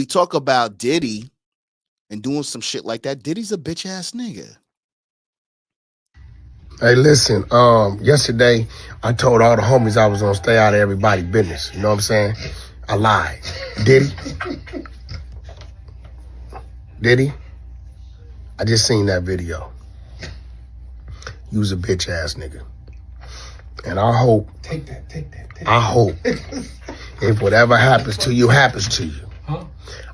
We talk about Diddy and doing some shit like that. Diddy's a bitch ass nigga. Hey, listen, yesterday I told all the homies I was gonna stay out of everybody's business. You know what I'm saying? I lied. Diddy? Diddy? I just seen that video. You was a bitch ass nigga. And I hope, I hope, if whatever happens to you, happens to you.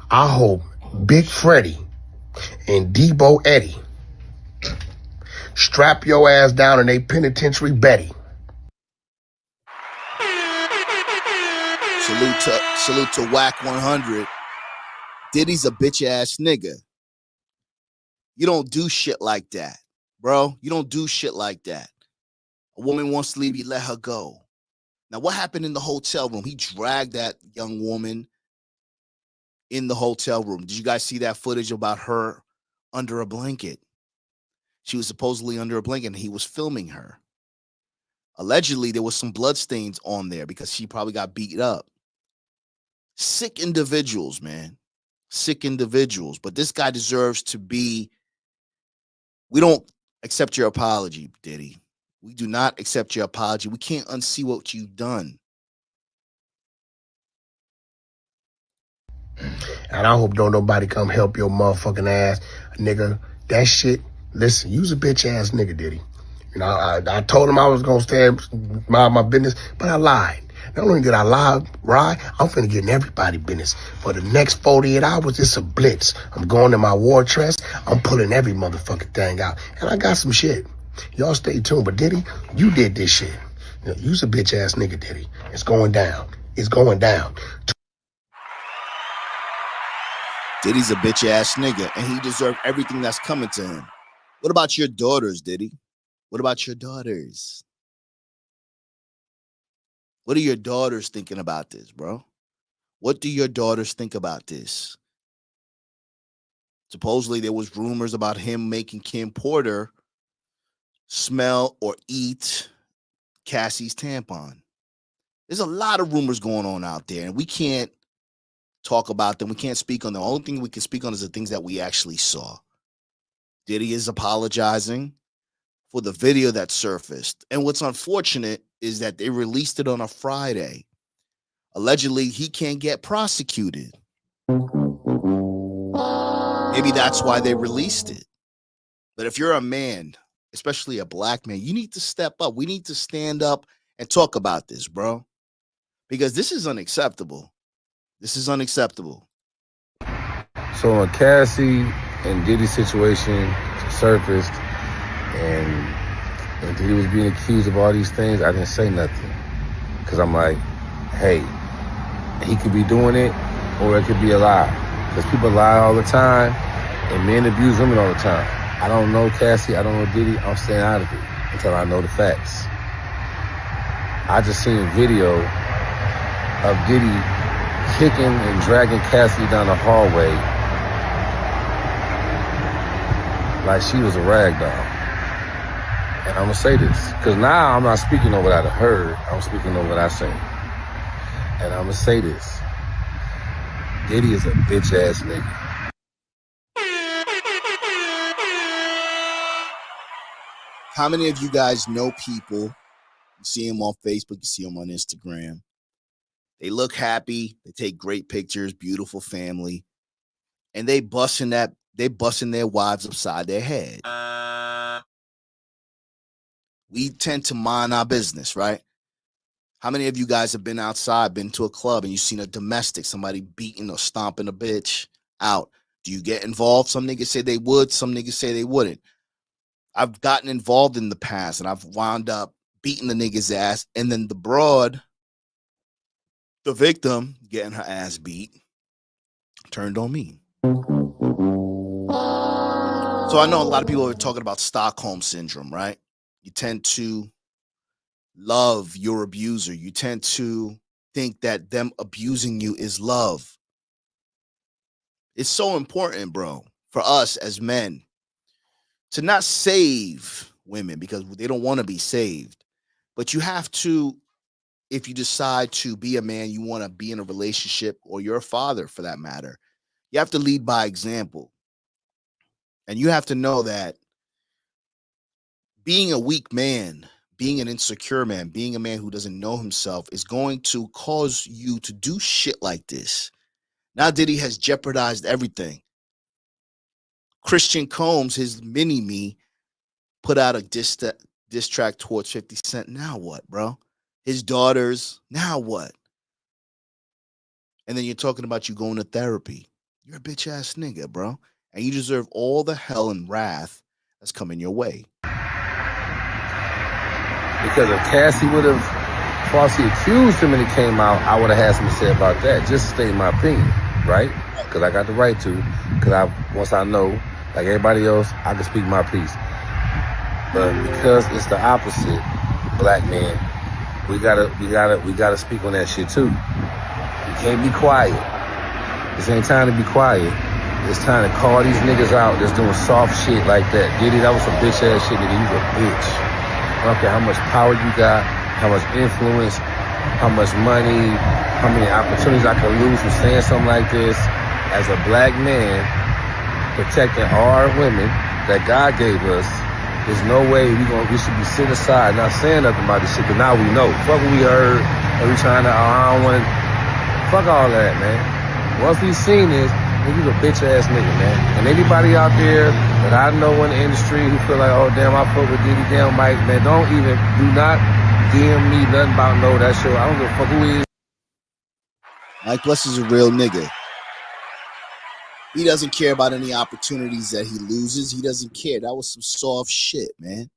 I hope Big Freddie and Debo Eddie strap your ass down in a penitentiary Betty. Salute to Whack 100. Diddy's a bitch ass nigga. You don't do shit like that, bro. You don't do shit like that. A woman wants to leave, you let her go. Now, what happened in the hotel room? He dragged that young woman in the hotel room. Did you guys see that footage about her under a blanket? She was supposedly under a blanket and he was filming her. Allegedly, there was some bloodstains on there because she probably got beat up. Sick individuals, man. Sick individuals. But this guy deserves to be. We don't accept your apology, Diddy. We do not accept your apology. We can't unsee what you've done. And I hope don't nobody come help your motherfucking ass, nigga. That shit, listen, you's a bitch ass nigga, Diddy. You know, I told him I was gonna stay mind my business, but I lied. Not only did I lie, I'm finna get in everybody's business. For the next 48 hours, it's a blitz. I'm going to my war chest. I'm pulling every motherfucking thing out. And I got some shit. Y'all stay tuned. But Diddy, you did this shit. You know, you's a bitch ass nigga, Diddy. It's going down. It's going down. Diddy's a bitch ass nigga, and he deserved everything that's coming to him. What about your daughters, Diddy? What about your daughters? What are your daughters thinking about this, bro? What do your daughters think about this? Supposedly, there was rumors about him making Kim Porter smell or eat Cassie's tampon. There's a lot of rumors going on out there, and we can't talk about them. We can't speak on them. The only thing we can speak on is the things that we actually saw. Diddy is apologizing for the video that surfaced. And what's unfortunate is that they released it on a Friday. Allegedly, he can't get prosecuted. Maybe that's why they released it. But if you're a man, especially a black man, you need to step up. We need to stand up and talk about this, bro. Because this is unacceptable. This is unacceptable. So when Cassie and Diddy situation surfaced and Diddy was being accused of all these things, I didn't say nothing. Because I'm like, hey, he could be doing it or it could be a lie. Because people lie all the time and men abuse women all the time. I don't know Cassie, I don't know Diddy, I'm staying out of it until I know the facts. I just seen a video of Diddy kicking and dragging Cassie down the hallway like she was a rag doll. And I'm gonna say this, because now I'm not speaking on what I heard, I'm speaking on what I seen. And I'm gonna say this, Diddy is a bitch ass nigga. How many of you guys know people? You see them on Facebook, you see them on Instagram. They look happy, they take great pictures, beautiful family, and they busting their wives upside their head. We tend to mind our business, right? How many of you guys have been outside, been to a club, and you've seen a domestic, somebody beating or stomping a bitch out? Do you get involved? Some niggas say they would, some niggas say they wouldn't. I've gotten involved in the past, and I've wound up beating the nigga's ass, and then the broad, the victim, getting her ass beat, turned on me. So I know a lot of people are talking about Stockholm syndrome, right? You tend to love your abuser. You tend to think that them abusing you is love. It's so important, bro, for us as men to not save women because they don't want to be saved. But you have to, if you decide to be a man, you want to be in a relationship, or you're a father for that matter, You have to lead by example. And you have to know that being a weak man, being an insecure man, being a man who doesn't know himself is going to cause you to do shit like this. Now Diddy has jeopardized everything. Christian Combs, his mini-me, put out a diss track towards 50 Cent. Now what, bro? His daughters, now what? And then you're talking about you going to therapy. You're a bitch ass nigga, bro. And you deserve all the hell and wrath that's coming your way. Because if Cassie would have falsely accused him and it came out, I would have had something to say about that. Just to state my opinion, right? Because I got the right to. Because once I know, like everybody else, I can speak my piece. But because it's the opposite, black men, we gotta speak on that shit too. We can't be quiet. This ain't time to be quiet. It's time to call these niggas out that's doing soft shit like that. Diddy, that was some bitch ass shit, nigga. You a bitch. I don't care how much power you got, how much influence, how much money, how many opportunities I could lose from saying something like this. As a black man, protecting our women that God gave us, there's no way we should be sitting aside not saying nothing about this shit, because now we know. Fuck what we heard, and we trying to, I don't want to, fuck all that, man. Once we seen this, nigga's a bitch ass nigga, man. And anybody out there that I know in the industry who feel like, oh damn, I fuck with Diddy, damn Mike, man, do not DM me nothing about that shit. I don't give a fuck who he is. Mike Bless is a real nigga. He doesn't care about any opportunities that he loses. He doesn't care. That was some soft shit, man.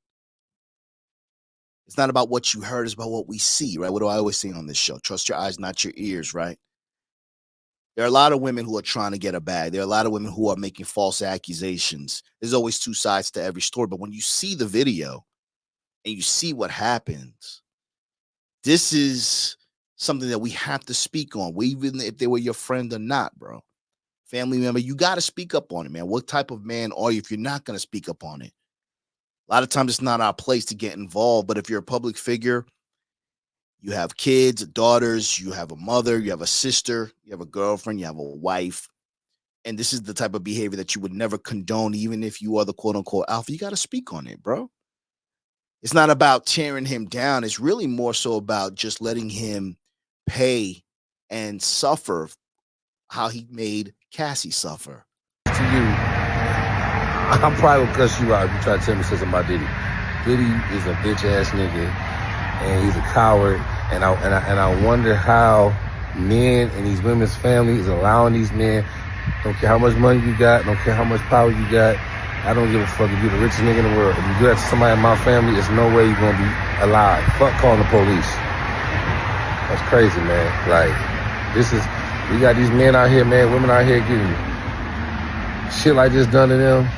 It's not about what you heard, it's about what we see, right? What do I always say on this show? Trust your eyes, not your ears, right? There are a lot of women who are trying to get a bag. There are a lot of women who are making false accusations. There's always two sides to every story. But when you see the video and you see what happens, this is something that we have to speak on, even if they were your friend or not, bro. Family member, you got to speak up on it, man. What type of man are you if you're not going to speak up on it? A lot of times it's not our place to get involved, but if you're a public figure, you have kids, daughters, you have a mother, you have a sister, you have a girlfriend, you have a wife, and this is the type of behavior that you would never condone, even if you are the quote-unquote alpha. You got to speak on it, bro. It's not about tearing him down. It's really more so about just letting him pay and suffer how he made Cassie suffer. To you, I'm probably gonna cuss you out if you try to tell me something about Diddy. Diddy is a bitch ass nigga, and he's a coward. And I wonder how men and these women's families is allowing these men. Don't care how much money you got, don't care how much power you got. I don't give a fuck if you're the richest nigga in the world. If you do that to somebody in my family, there's no way you're gonna be alive. Fuck calling the police. That's crazy, man. Like, we got these men out here, man, women out here getting shit like this done to them,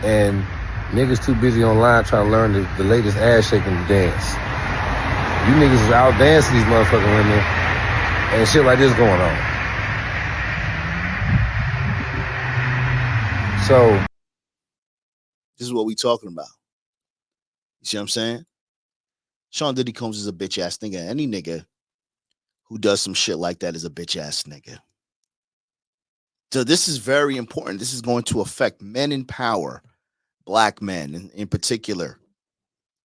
and niggas too busy online trying to learn the latest ass shaking dance. You niggas is out dancing these motherfucking women, and shit like this going on. So, this is what we talking about. You see what I'm saying? Sean Diddy Combs is a bitch ass nigga. Any nigga who does some shit like that is a bitch ass nigga. So this is very important. This is going to affect men in power, black men in particular,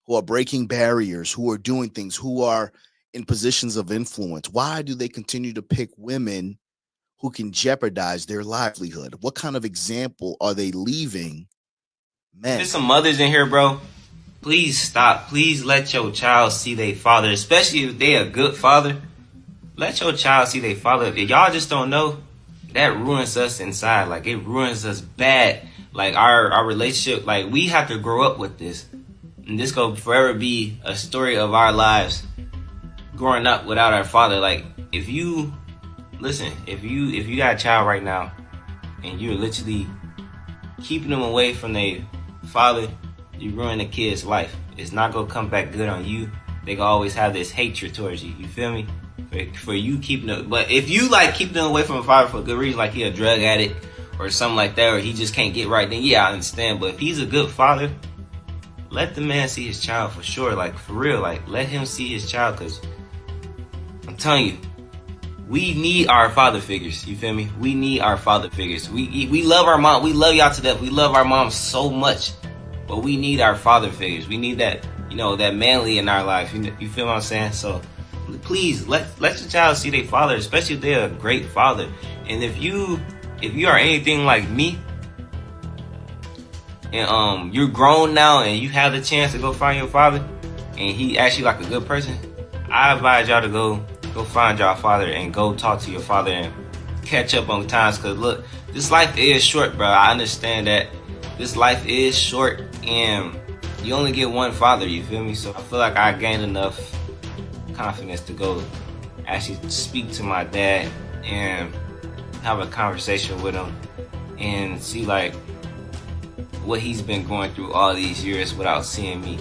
who are breaking barriers, who are doing things, who are in positions of influence. Why do they continue to pick women who can jeopardize their livelihood? What kind of example are they leaving men? There's some mothers in here, bro. Please stop. Please let your child see their father, especially if they a good father. Let your child see their father. If y'all just don't know, that ruins us inside. Like, it ruins us bad. Like, our relationship, like, we have to grow up with this. And this gonna forever be a story of our lives growing up without our father. Like, if you got a child right now and you're literally keeping them away from their father, you ruin the kid's life. It's not gonna come back good on you. They gonna always have this hatred towards you. You feel me? For you keeping them, but if you like keep them away from a father for a good reason, like he a drug addict or something like that, or he just can't get right, then yeah, I understand. But if he's a good father, let the man see his child for sure. Like, for real, like, let him see his child, because I'm telling you, we need our father figures. You feel me? We need our father figures. We love our mom. We love y'all to death. We love our mom so much, but we need our father figures. We need that, that manly in our life. You feel what I'm saying? So please let your child see their father, especially if they're a great father. And if you are anything like me, and you're grown now and you have the chance to go find your father, and he actually like a good person, I advise y'all to go find y'all father and go talk to your father and catch up on times. Cause look, this life is short, bro. I understand that this life is short and you only get one father. You feel me? So I feel like I gained enough confidence to go actually speak to my dad and have a conversation with him and see like what he's been going through all these years without seeing me.